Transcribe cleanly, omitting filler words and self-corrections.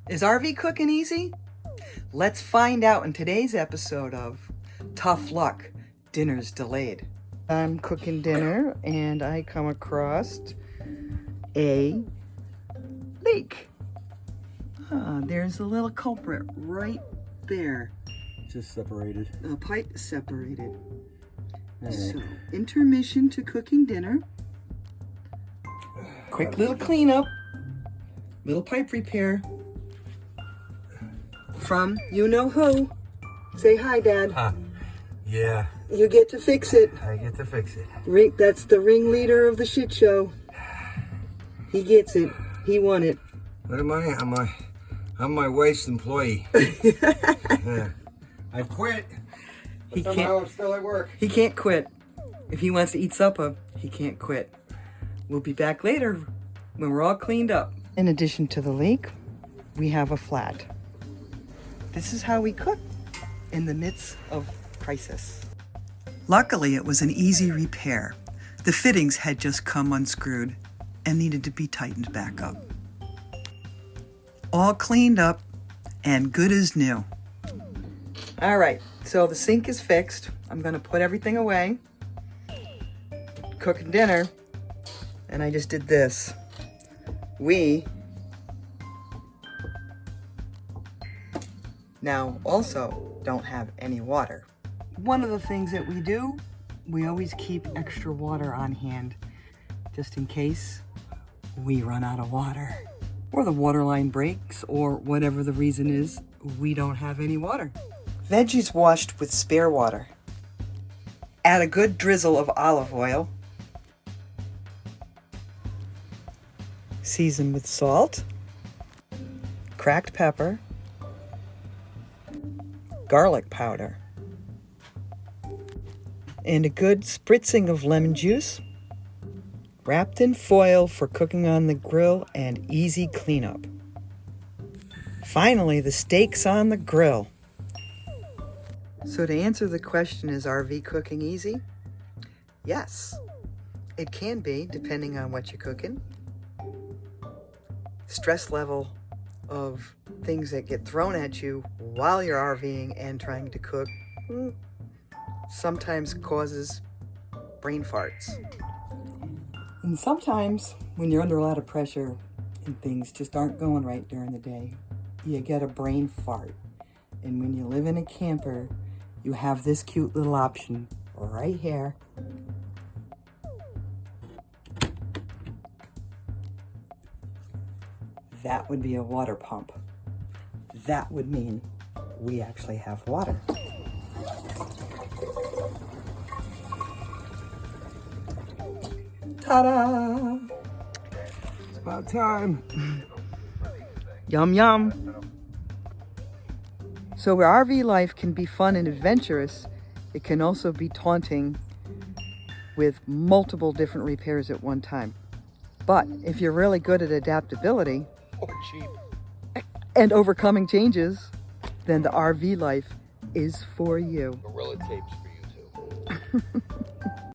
Is RV cooking easy? Let's find out in today's episode of Tough Luck, Dinner's Delayed. I'm cooking dinner and I come across a leak. There's a little culprit right there. Just separated. A pipe separated. Right. So, intermission to cooking dinner. Quick little cleanup. Little pipe repair. From you-know-who. Say hi, Dad. Yeah, You get to fix it. I get to fix it. That's the ringleader of the shit show. He gets it. He won it. What am I? I'm my wife's employee. Yeah. I quit. He Somehow can't. I'm still at work. He can't quit. If he wants to eat supper, he can't quit. We'll be back later when we're all cleaned up. In addition to the leak, we have a flat. This is how we cook in the midst of crisis. Luckily, it was an easy repair. The fittings had just come unscrewed and needed to be tightened back up. All cleaned up and good as new. All right, so the sink is fixed. I'm gonna put everything away. Cooking dinner, and I just did this. We now also don't have any water. One of the things that we do, we always keep extra water on hand just in case we run out of water or the water line breaks or whatever the reason is, we don't have any water. Veggies washed with spare water. Add a good drizzle of olive oil. Season with salt, cracked pepper, garlic powder, and a good spritzing of lemon juice, wrapped in foil for cooking on the grill and easy cleanup. Finally, the steak's on the grill. So to answer the question, is RV cooking easy? Yes, it can be, depending on what you're cooking. Stress level of things that get thrown at you while you're RVing and trying to cook sometimes causes brain farts. And sometimes when you're under a lot of pressure and things just aren't going right during the day, you get a brain fart. And when you live in a camper, you have this cute little option right here. That would be a water pump. That would mean we actually have water. Ta-da! It's about time. Yum, yum. So where RV life can be fun and adventurous, it can also be taunting with multiple different repairs at one time. But if you're really good at adaptability Or cheap. and overcoming changes, then the RV life is for you. Gorilla tapes for you too.